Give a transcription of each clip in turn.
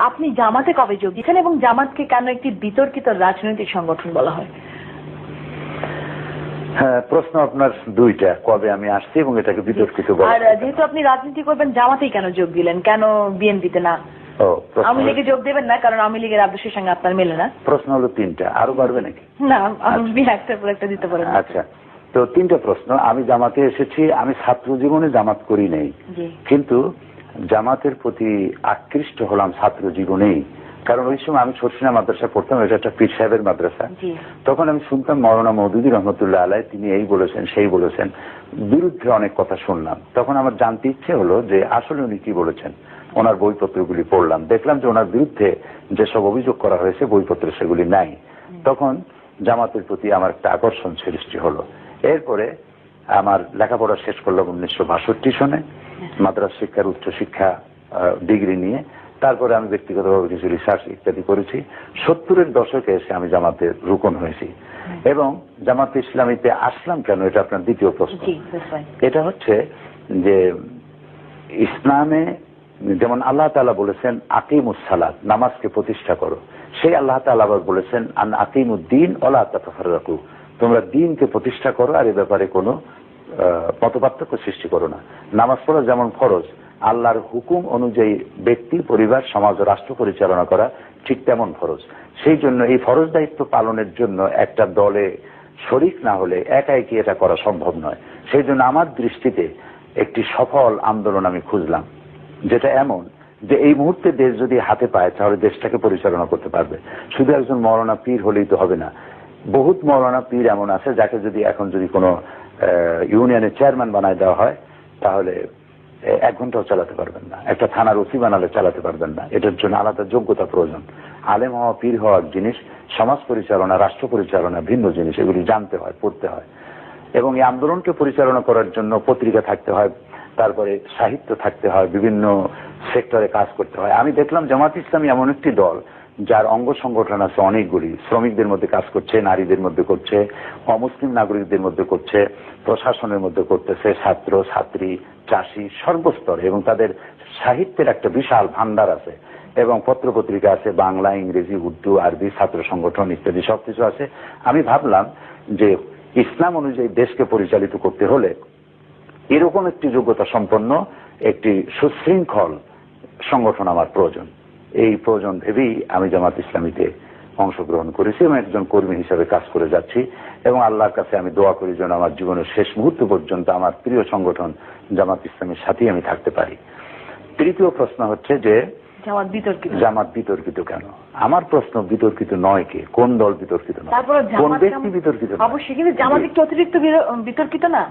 আপনি জামাতে কবে যোগ দিয়েছেন এবং জামাতকে কেন একটি বিতর্কিত রাজনৈতিক সংগঠন বলা হয়? হ্যাঁ, প্রশ্ন আপনার দুইটা, কবে আমি আসছি এবং এটাকে বিতর্কিত বলা। আর যেহেতু আপনি রাজনীতি করবেন, জামাতেই কেন যোগ দিলেন, কেন বিএনপিতে না? আওয়ামী লীগে যোগ দেবেন না, কারণ আওয়ামী লীগের আদর্শের সঙ্গে আপনার মেলে না। প্রশ্ন হলো তিনটা, আরো বাড়বে নাকি? না, আপনি একটার পর একটা দিতে পারেন। আচ্ছা, তো তিনটা প্রশ্ন। আমি জামাতে এসেছি, আমি ছাত্র জীবনে জামাত করি নাই, কিন্তু জামাতের প্রতি আকৃষ্ট হলাম ছাত্র জীবনেই। কারণ ওই সময় আমি ছোটসিনা মাদ্রাসা পড়তাম, এটা একটা পীর সাহেবের মাদ্রাসা। তখন আমি শুনতাম মওলানা মওদুদী রহমতুল্লাহ আলাই, তিনি এই বলেছেন সেই বলেছেন, বিরুদ্ধে অনেক কথা শুনলাম। তখন আমার জানতে ইচ্ছে হলো যে আসলে উনি কি বলেছেন। ওনার বইপত্রগুলি পড়লাম, দেখলাম যে ওনার বিরুদ্ধে যেসব অভিযোগ করা হয়েছে বইপত্রে সেগুলি নাই। তখন জামাতের প্রতি আমার একটা আকর্ষণ সৃষ্টি হলো। এরপরে আমার লেখাপড়া শেষ করলাম 1962 সনে, মাদ্রাসা শিক্ষার উচ্চশিক্ষা ডিগ্রি নিয়ে। তারপরে আমি ব্যক্তিগতভাবে কিছু রিসার্চ ইত্যাদি করেছি। 70-এর দশকে এসে আমি জামাতে রুকন হয়েছি। এবং জামাতে ইসলামীতে আসলাম কেন, এটা আপনার দ্বিতীয় প্রশ্ন। এটা হচ্ছে যে ইসলামে যেমন আল্লাহ তাআলা বলেছেন আকিমুস সালাত, নামাজকে প্রতিষ্ঠা করো, সেই আল্লাহ তাআলা আবার বলেছেন আন আকিমুদ্দিন ওয়ালা তাতাফাররাকু, তোমরা দ্বীনকে প্রতিষ্ঠা করো আর এ ব্যাপারে কোনো মতপার্থক্য সৃষ্টি করো না। নামাজ পড়া যেমন ফরজ, আল্লাহর হুকুম অনুযায়ী ব্যক্তি, পরিবার, সমাজ ও রাষ্ট্র পরিচালনা করা ঠিক তেমন ফরজ। সেই জন্য এই ফরজ দায়িত্ব পালনের জন্য একটা দলে শরিক না হলে একা একই এটা করা সম্ভব নয়। সেই জন্য আমার দৃষ্টিতে একটি সফল আন্দোলন আমি খুঁজলাম, যেটা এমন যে এই মুহূর্তে দেশ যদি হাতে পায় তাহলে দেশটাকে পরিচালনা করতে পারবে। শুধু একজন মৌলানা পীর হলেই তো হবে না। বহুত মৌলানা পীর এমন আছে যাকে যদি এখন যদি কোনো ইউনিয়নের চেয়ারম্যান বানায় দেওয়া হয় তাহলে 1 ঘন্টাও চালাতে পারবেন না। একটা থানার ওসি বানালে চালাতে পারবেন না। এটার জন্য আলাদা যোগ্যতা প্রয়োজন। আলেম হওয়া, পীর হওয়া জিনিস, সমাজ পরিচালনা, রাষ্ট্র পরিচালনা ভিন্ন জিনিস। এগুলি জানতে হয়, পড়তে হয়। এবং এই আন্দোলনকে পরিচালনা করার জন্য পত্রিকা থাকতে হয়, তারপরে সাহিত্য থাকতে হয়, বিভিন্ন সেক্টরে কাজ করতে হয়। আমি দেখলাম জামাত ইসলামী এমন একটি দল যার অঙ্গ সংগঠন আছে অনেকগুলি। শ্রমিকদের মধ্যে কাজ করছে, নারীদের মধ্যে করছে, অমুসলিম নাগরিকদের মধ্যে করছে, প্রশাসনের মধ্যে করতেছে, ছাত্র ছাত্রী, চাষি, সর্বস্তরে। এবং তাদের সাহিত্যের একটা বিশাল ভান্ডার আছে এবং পত্র পত্রিকা আছে, বাংলা, ইংরেজি, উর্দু, আরবি, ছাত্র সংগঠন ইত্যাদি সবকিছু আছে। আমি ভাবলাম যে ইসলাম অনুযায়ী দেশকে পরিচালিত করতে হলে এরকম একটি যোগ্যতা সম্পন্ন একটি সুশৃঙ্খল সংগঠন আমার প্রয়োজন। এই প্রয়োজন ভেবেই আমি জামাত ইসলামীতে অংশগ্রহণ করেছি এবং একজন কর্মী হিসেবে কাজ করে যাচ্ছি। এবং আল্লাহর কাছে আমি দোয়া করি যেন আমার জীবনের শেষ মুহূর্ত পর্যন্ত আমার প্রিয় সংগঠন জামাত ইসলামীর সাথেই আমি থাকতে পারি। তৃতীয় প্রশ্ন হচ্ছে যে জামাত বিতর্কিত কেন? আমার প্রশ্ন, বিতর্কিত নয় কে, কোন দল বিতর্কিত নয়, কোন ব্যক্তি বিতর্কিত নয়? অবশ্যই, কিন্তু জামাত একটু অতিরিক্ত বিতর্কিত না?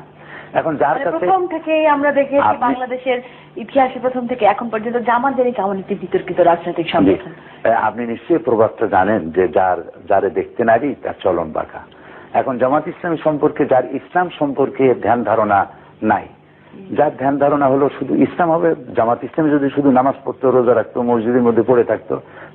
এখন যার কাছে প্রথম থেকে আমরা দেখেছি বাংলাদেশের ইতিহাসে প্রথম থেকে এখন পর্যন্ত জামাত জানি কেমন একটি বিতর্কিত রাজনৈতিক সংগঠন। আপনি নিশ্চয়ই প্রবাদটা জানেন যে যারে দেখতে নারী তার চলন বাঁকা। এখন জামাত ইসলামী সম্পর্কে, যার ইসলাম সম্পর্কে ধ্যান ধারণা নাই, যার ধ্যান ধারণা হলো শুধু ইসলাম হবে, জামাত ইসলামী যদি শুধু নামাজ পড়তো, রোজা রাখতো, মসজিদের মধ্যে পড়ে থাকতো,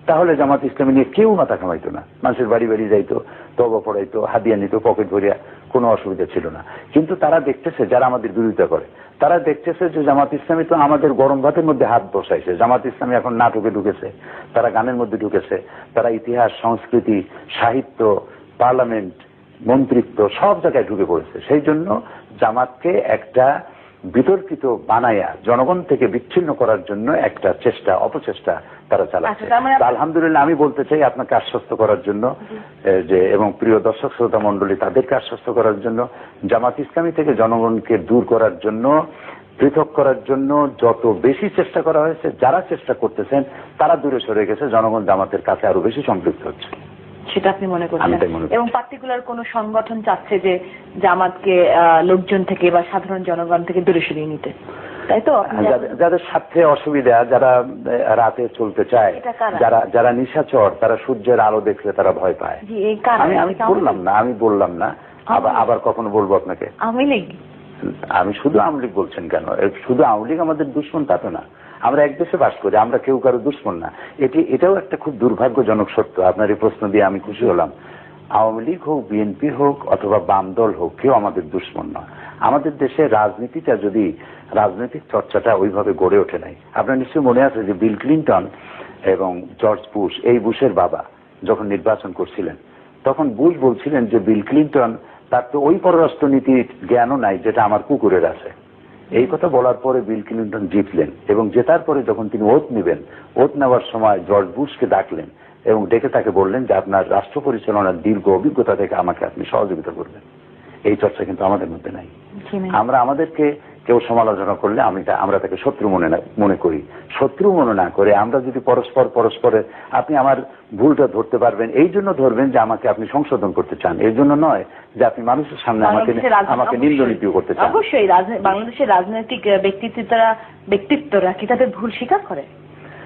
তাহলে জামাত ইসলামী নিয়ে কেউ মাথা কামাইতো না। মানুষের বাড়ি বাড়ি যাইতো, তওবা পড়াইতো, হাদিয়া নিত, পকেট ভরিয়া, কোনো অসুবিধা ছিল না। কিন্তু তারা দেখতেছে, যারা আমাদের বিরোধিতা করে, তারা দেখতেছে যে জামাত ইসলামী তো আমাদের গরম ভাতের মধ্যে হাত বসাইছে। জামাত ইসলামী এখন নাটকে ঢুকেছে, তারা গানের মধ্যে ঢুকেছে, তারা ইতিহাস, সংস্কৃতি, সাহিত্য, পার্লামেন্ট, মন্ত্রিত্ব সব জায়গায় ঢুকে পড়েছে। সেই জন্য জামাতকে একটা বিতর্কিত বানায়া জনগণ থেকে বিচ্ছিন্ন করার জন্য একটা চেষ্টা, অপচেষ্টা তারা চালাচ্ছে। আলহামদুলিল্লাহ, আমি বলতে চাই আপনাকে আশ্বস্ত করার জন্য যে, এবং প্রিয় দর্শক শ্রোতা মন্ডলী তাদেরকে আশ্বস্ত করার জন্য, জামাত ইসলামী থেকে জনগণকে দূর করার জন্য, পৃথক করার জন্য যত বেশি চেষ্টা করা হয়েছে, যারা চেষ্টা করতেছেন তারা দূরে সরে গেছে, জনগণ জামাতের কাছে আরো বেশি সম্পৃক্ত হচ্ছে। সেটা আপনি মনে করছেন? এবং পার্টিকুলার কোন সংগঠন চাচ্ছে যে জামাতকে লোকজন থেকে বা সাধারণ জনগণ থেকে দূরে সরিয়ে নিতে, তাই তো? যাদের স্বার্থে অসুবিধা, যারা রাতে চলতে চায়, যারা নিশাচর, তারা সূর্যের আলো দেখলে তারা ভয় পায়। আমি বললাম না, আবার কখনো বলবো আপনাকে আওয়ামী লীগ। আমি শুধু আওয়ামী লীগ বলছেন কেন? শুধু আওয়ামী লীগ আমাদের দুশ্মন তা তো না। আমরা এক দেশে বাস করি, আমরা কেউ কারো দুশ্মন না। এটাও একটা খুব দুর্ভাগ্যজনক সত্য। আপনার এই প্রশ্ন দিয়ে আমি খুশি হলাম। আওয়ামী লীগ হোক, বিএনপি হোক অথবা বাম দল হোক, কেউ আমাদের দুশ্মন নয়। আমাদের দেশে রাজনীতিটা, যদি রাজনৈতিক চর্চাটা ওইভাবে গড়ে ওঠে নাই। আপনার নিশ্চয়ই মনে আছে যে বিল ক্লিন্টন এবং জর্জ বুশ, এই বুশের বাবা যখন নির্বাচন করছিলেন তখন বুশ বলছিলেন যে বিল ক্লিন্টন তার তো ওই পররাষ্ট্র নীতির জ্ঞানও নাই যেটা আমার কুকুরের আছে। এই কথা বলার পরে বিল ক্লিন্টন জিতলেন এবং জেতার পরে যখন তিনি ওত নেবেন, ওত নেওয়ার সময় জর্জ বুশকে ডাকলেন এবং ডেকে তাকে বললেন যে আপনার রাষ্ট্র পরিচালনার দীর্ঘ অভিজ্ঞতা থেকে আমাকে আপনি সহযোগিতা করবেন। এই চর্চা কিন্তু আমাদের মধ্যে নাই। আমরা আমাদেরকে কেউ সমালোচনা করলে আমরা তাকে শত্রু মনে করি। শত্রু মনে না করে আমরা যদি পরস্পরের আপনি আমার ভুলটা ধরতে পারবেন, এই জন্য ধরবেন যে আমাকে আপনি সংশোধন করতে চান, এই জন্য নয় যে আপনি মানুষের সামনে আমাকে নিন্দনীয় করতে চান। অবশ্যই বাংলাদেশের রাজনৈতিক ব্যক্তিত্বরা কি তাদের ভুল স্বীকার করে?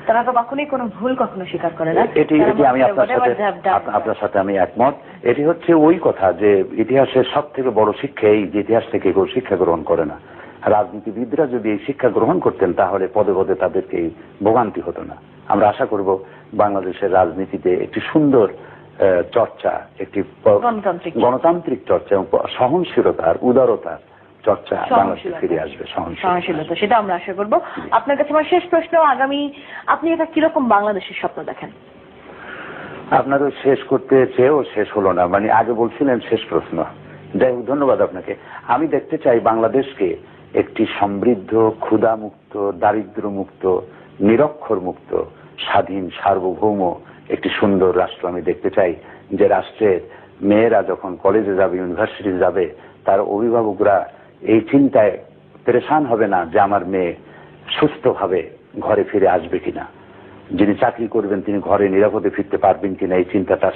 তারা তো কখনোই কোনো ভুল কখনো স্বীকার করে না। এটি আমি আপনার সাথে আমি একমত। এটি হচ্ছে ওই কথা যে ইতিহাসের সব থেকে বড় শিক্ষা এই যে ইতিহাস থেকে কেউ শিক্ষা গ্রহণ করে না। রাজনীতিবিদরা যদি এই শিক্ষা গ্রহণ করতেন তাহলে পদে পদে তাদেরকে ভোগান্তি হতো না। আমরা আশা করব বাংলাদেশের রাজনীতিতে একটি সুন্দর চর্চা, একটি গণতান্ত্রিক চর্চা এবং সহনশীলতার উদারতার চর্চা বাংলাদেশে ফিরে আসবে। সহনশীলতা, সেটা আমরা আশা করব। আপনার কাছে আমার শেষ প্রশ্ন, আগামী আপনি এটা কিরকম বাংলাদেশের স্বপ্ন দেখেন? আপনারও শেষ করতে চেয়েও শেষ হলো না, মানে আগে বলছিলেন শেষ প্রশ্ন। যাই হোক, ধন্যবাদ আপনাকে। আমি দেখতে চাই বাংলাদেশকে একটি সমৃদ্ধ, ক্ষুধামুক্ত, দারিদ্র মুক্ত, নিরক্ষর মুক্ত, স্বাধীন, সার্বভৌম একটি সুন্দর রাষ্ট্র আমি দেখতে চাই। যে রাষ্ট্রের মেয়েরা যখন কলেজে যাবে, ইউনিভার্সিটি যাবে, তার অভিভাবকরা এই চিন্তায় পেরেশান হবে না যে আমার মেয়ে সুস্থভাবে ঘরে ফিরে আসবে কিনা, যিনি চাকরি করবেন তিনি ঘরে নিরাপদে ফিরতে পারবেন কিনা এই চিন্তাটা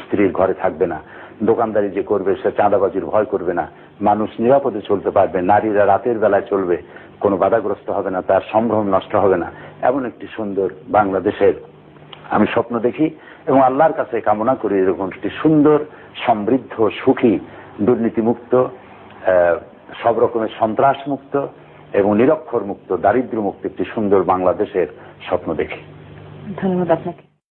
স্ত্রীর ঘরে থাকবে না, দোকানদারি যে করবে সে চাঁদাবাজির ভয় করবে না, মানুষ নিরাপদে চলতে পারবে, নারীরা রাতের বেলায় চলবে, কোনো বাধাগ্রস্ত হবে না, তার সম্ভ্রম নষ্ট হবে না। এমন একটি সুন্দর বাংলাদেশের আমি স্বপ্ন দেখি এবং আল্লাহর কাছে কামনা করি এরকম একটি সুন্দর, সমৃদ্ধ, সুখী, দুর্নীতিমুক্ত, সব রকমের সন্ত্রাস মুক্ত এবং নিরক্ষর মুক্ত, দারিদ্র মুক্ত একটি সুন্দর বাংলাদেশের স্বপ্ন দেখি। ধন্যবাদ আপনাকে।